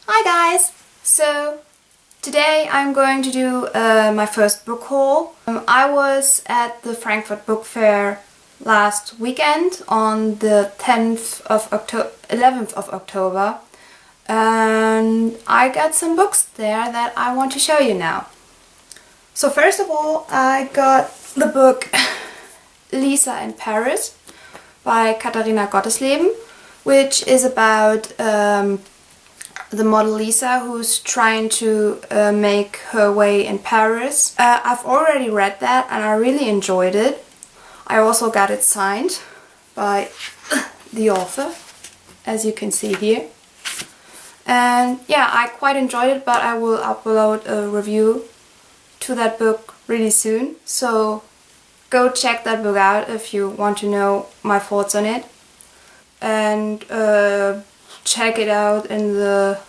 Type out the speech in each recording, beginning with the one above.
Hi guys! So today I'm going to do my first book haul. I was at the Frankfurt Book Fair last weekend on the 11th of October, and I got some books there that I want to show you now. So first of all, I got the book Lisa in Paris by Katharina Gottesleben, which is about the model Lisa who's trying to make her way in Paris. I've already read that and I really enjoyed it. I also got it signed by the author, as you can see here. And yeah, I quite enjoyed it, but I will upload a review to that book really soon. So go check that book out if you want to know my thoughts on it. And check it out in the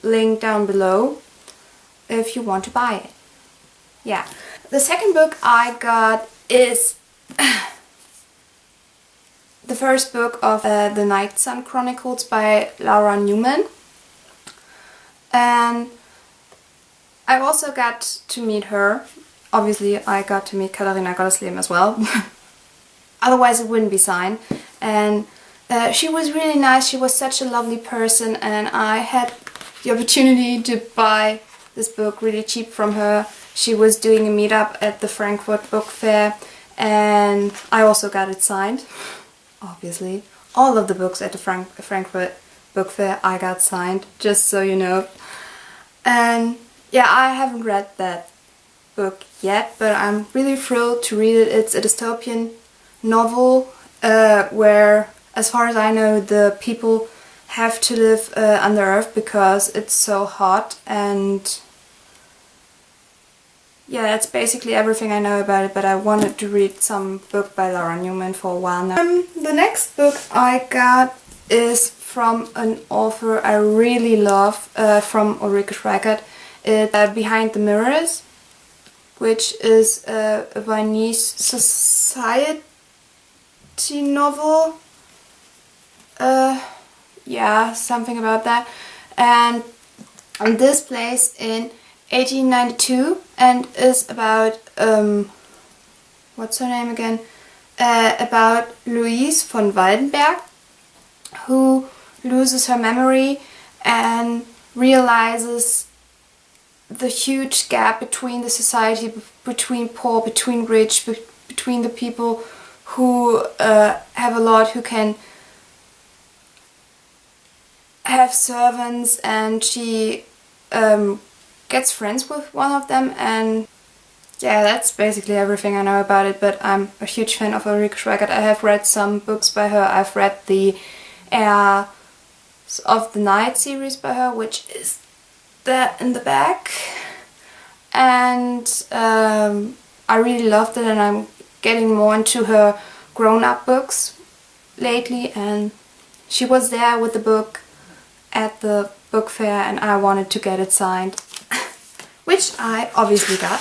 link down below if you want to buy it. Yeah. The second book I got is the first book of the Nightsun Chronicles by Laura Newman. And I also got to meet her. Obviously I got to meet Katharina Gottesleben as well. Otherwise it wouldn't be signed. And she was really nice. She was such a lovely person, and I had the opportunity to buy this book really cheap from her. She was doing a meetup at the Frankfurt Book Fair, and I also got it signed. Obviously, all of the books at the Frankfurt Book Fair I got signed, just so you know. And yeah, I haven't read that book yet, but I'm really thrilled to read it. It's a dystopian novel where, as far as I know, the people have to live under earth because it's so hot, and yeah, that's basically everything I know about it, but I wanted to read some book by Laura Newman for a while now. The next book I got is from an author I really love, from Ulrike Schweikart. It's Behind the Mirrors, which is a Viennese society novel. Yeah, something about that. And this plays in 1892 and is about, what's her name again? About Louise von Waldenberg, who loses her memory and realizes the huge gap between the society, between poor, between rich, between the people who have a lot, who can have servants, and she gets friends with one of them. And yeah, that's basically everything I know about it, but I'm a huge fan of Ulrike Schweikart. I have read some books by her. I've read the Air of the Night series by her, which is there in the back, and I really loved it, and I'm getting more into her grown-up books lately, and she was there with the book at the book fair and I wanted to get it signed, which I obviously got.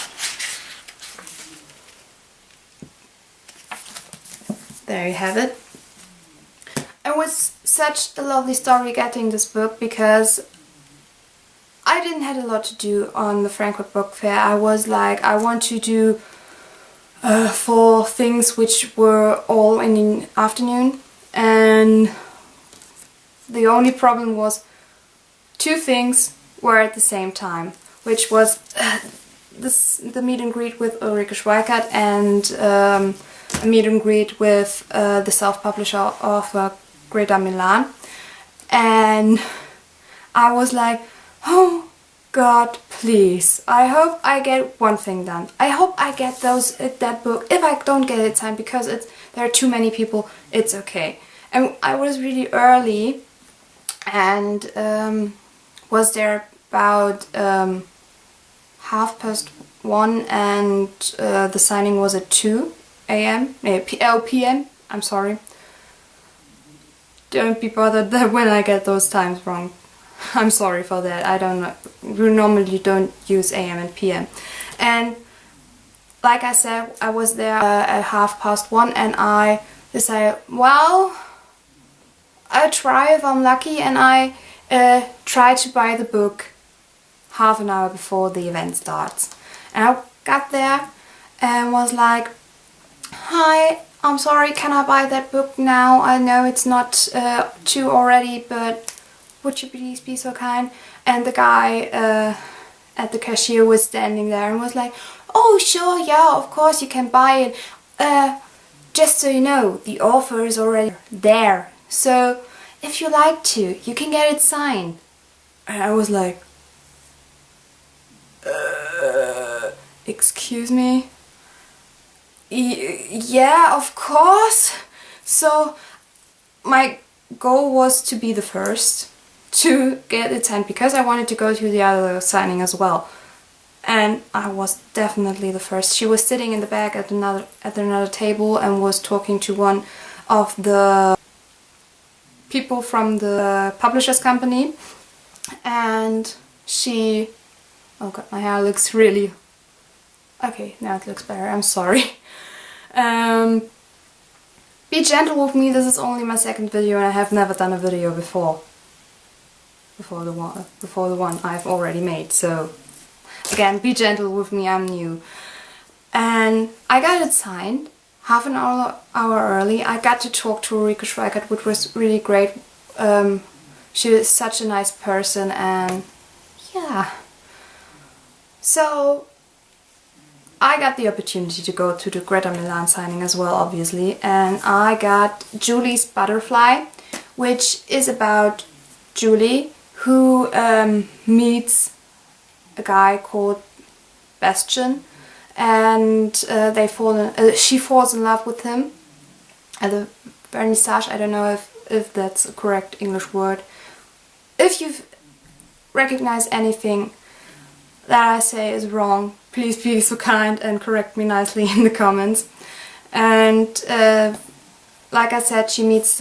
There you have it. It was such a lovely story getting this book, because I didn't have a lot to do on the Frankfurt Book Fair. I was like, I want to do 4 things which were all in the afternoon, and the only problem was 2 things were at the same time, which was the meet and greet with Ulrike Schweikart and a meet and greet with the self-publisher of Greta Milan. And I was like, oh God, please, I hope I get one thing done. I hope I get that book. If I don't get it signed because there are too many people, it's okay. And I was really early and was there about 1:30, and the signing was at 2 a.m. p.m. I'm sorry. Don't be bothered that when I get those times wrong. I'm sorry for that. I don't know. We normally don't use AM and PM. And like I said, I was there at 1:30, and I decided, well, I'll try if I'm lucky and I try to buy the book half an hour before the event starts. And I got there and was like, hi, I'm sorry, can I buy that book now? I know it's not due already, but would you please be so kind? And the guy at the cashier was standing there and was like, oh sure, yeah, of course you can buy it. Just so you know, the offer is already there. So if you like to, you can get it signed. And I was like, excuse me? Yeah, of course. So my goal was to be the first to get it signed because I wanted to go to the other signing as well. And I was definitely the first. She was sitting in the back at another table and was talking to one of the people from the publisher's company. And she... oh god, my hair looks really... okay, now it looks better, I'm sorry. Be gentle with me, this is only my second video and I have never done a video before the one I've already made, so again, be gentle with me, I'm new. And I got it signed half an hour early. I got to talk to Ulrike Schweikert, which was really great. She is such a nice person, and yeah. So I got the opportunity to go to the Greta Milan signing as well, obviously, and I got Julie's Butterfly, which is about Julie, who meets a guy called Bastian, and she falls in love with him at the vernissage. I don't know if that's a correct English word. If you recognize anything that I say is wrong, please be so kind and correct me nicely in the comments. And like I said, she meets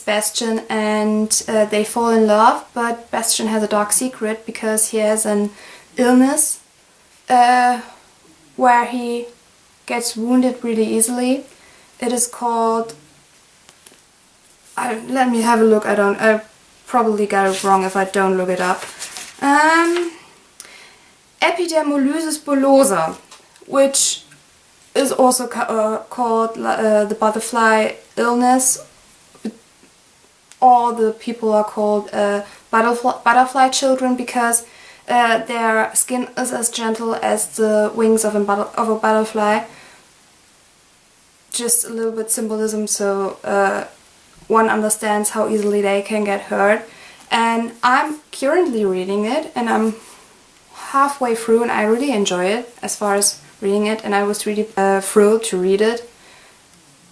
Bastian, and they fall in love, but Bastian has a dark secret because he has an illness where he gets wounded really easily. It is called... let me have a look. I probably got it wrong if I don't look it up. Epidermolysis bullosa, which is also called the butterfly illness. All the people are called butterfly children because their skin is as gentle as the wings of a butterfly. Just a little bit symbolism so one understands how easily they can get hurt. And I'm currently reading it, and I'm halfway through, and I really enjoy it as far as reading it, and I was really thrilled to read it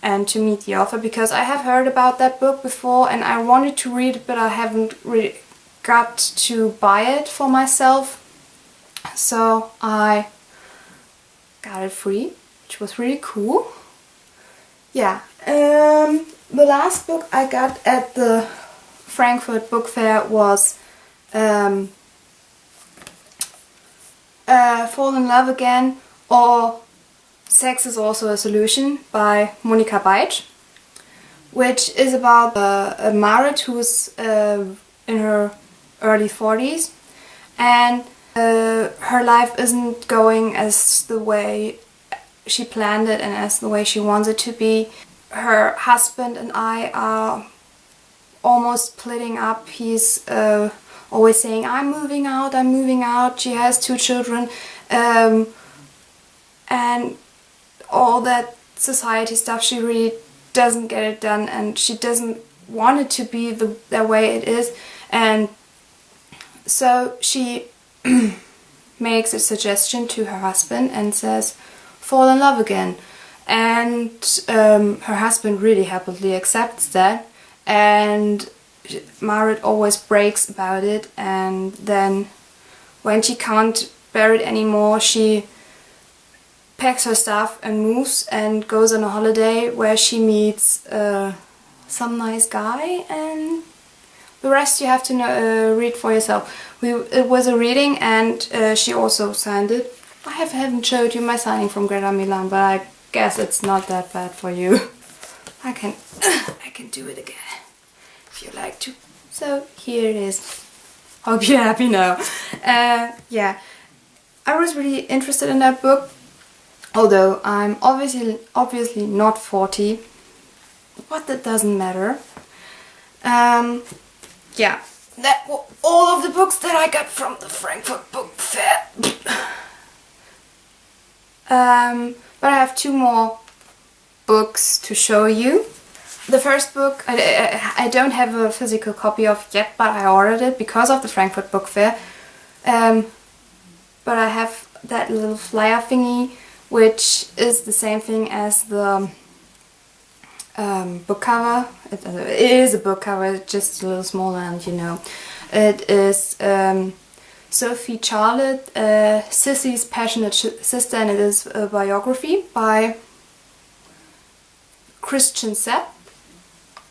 and to meet the author because I have heard about that book before and I wanted to read it, but I haven't really got to buy it for myself, so I got it free, which was really cool. Yeah, the last book I got at the Frankfurt Book Fair was Fall in Love Again, or Sex is Also a Solution by Monika Beitsch, which is about Marit, who's in her early 40s, and her life isn't going as the way she planned it and as the way she wants it to be. Her husband and I are almost splitting up. He's always saying, I'm moving out, I'm moving out. She has 2 children, and all that society stuff, she really doesn't get it done, and she doesn't want it to be the way it is. And so she makes a suggestion to her husband and says, fall in love again. And her husband really happily accepts that, and Marit always breaks about it, and then when she can't bear it anymore, she packs her stuff and moves and goes on a holiday where she meets some nice guy, and the rest you have to read for yourself. It was a reading, and she also signed it. I haven't showed you my signing from Greta Milan, but I guess it's not that bad for you. I can do it again if you like to So here it is. Hope you're happy now. Yeah, I was really interested in that book, although I'm obviously not 40, but that doesn't matter. Yeah, that were all of the books that I got from the Frankfurt Book Fair. But I have 2 more books to show you. The first book I don't have a physical copy of yet, but I ordered it because of the Frankfurt Book Fair. But I have that little flyer thingy, which is the same thing as the book cover. It is a book cover, it's just a little smaller, and you know. It is Sophie Charlotte, Sissy's Passionate Sister, and it is a biography by Christian Sepp.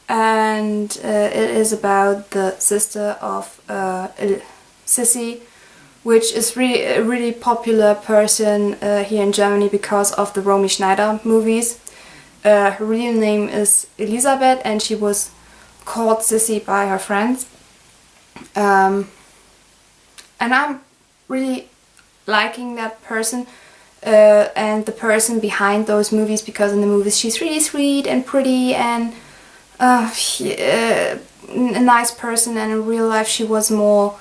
And it is about the sister of Sissy, which is a really popular person here in Germany because of the Romy Schneider movies. Her real name is Elisabeth, and she was called Sissy by her friends. And I'm really liking that person and the person behind those movies, because in the movies she's really sweet and pretty and a nice person, and in real life she was more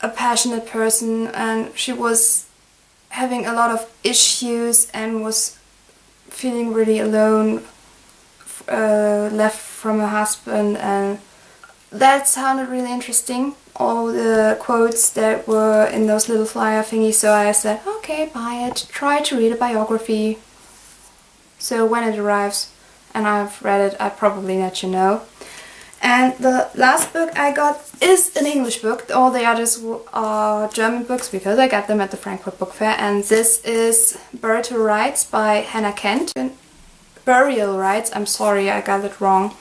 a passionate person, and she was having a lot of issues and was feeling really alone, left from her husband, and that sounded really interesting, all the quotes that were in those little flyer thingies, so I said, okay, buy it, try to read a biography. So when it arrives and I've read it, I'll probably let you know. And the last book I got is an English book. All the others are German books because I got them at the Frankfurt Book Fair. And this is Burial Rites by Hannah Kent. Burial Rites, I'm sorry, I got it wrong.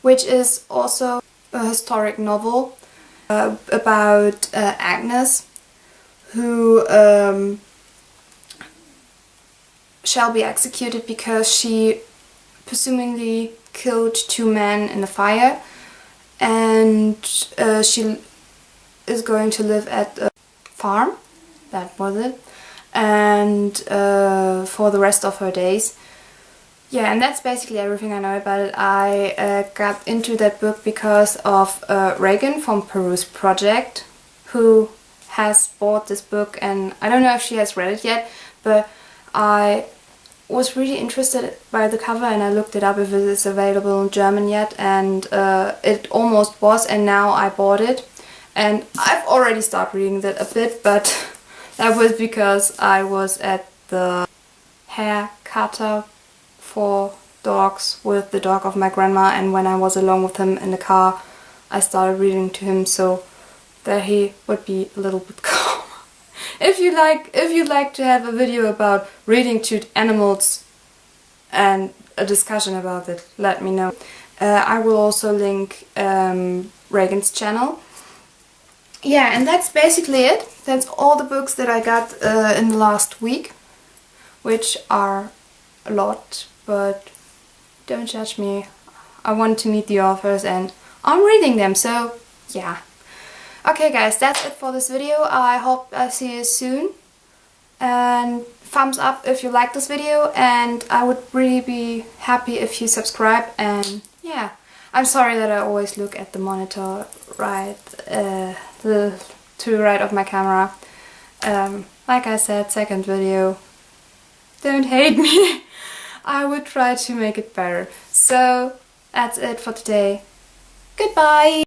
Which is also a historic novel about Agnes, who shall be executed because she presumably killed 2 men in a fire, and she is going to live at a farm, that was it, and for the rest of her days. Yeah, and that's basically everything I know about it. I got into that book because of Reagan from Peru's Project, who has bought this book, and I don't know if she has read it yet, but I was really interested by the cover, and I looked it up if it is available in German yet, and it almost was, and now I bought it, and I've already started reading that a bit, but that was because I was at the hair cutter for dogs with the dog of my grandma, and when I was alone with him in the car I started reading to him so that he would be a little bit calm. If you'd like to have a video about reading to animals and a discussion about it, let me know. I will also link Reagan's channel. Yeah, and that's basically it. That's all the books that I got in the last week, which are a lot, but don't judge me. I want to meet the authors and I'm reading them, so yeah. Okay guys, that's it for this video. I hope I see you soon, and thumbs up if you like this video, and I would really be happy if you subscribe. And yeah, I'm sorry that I always look at the monitor to the right of my camera. Like I said, second video. Don't hate me. I would try to make it better. So that's it for today. Goodbye!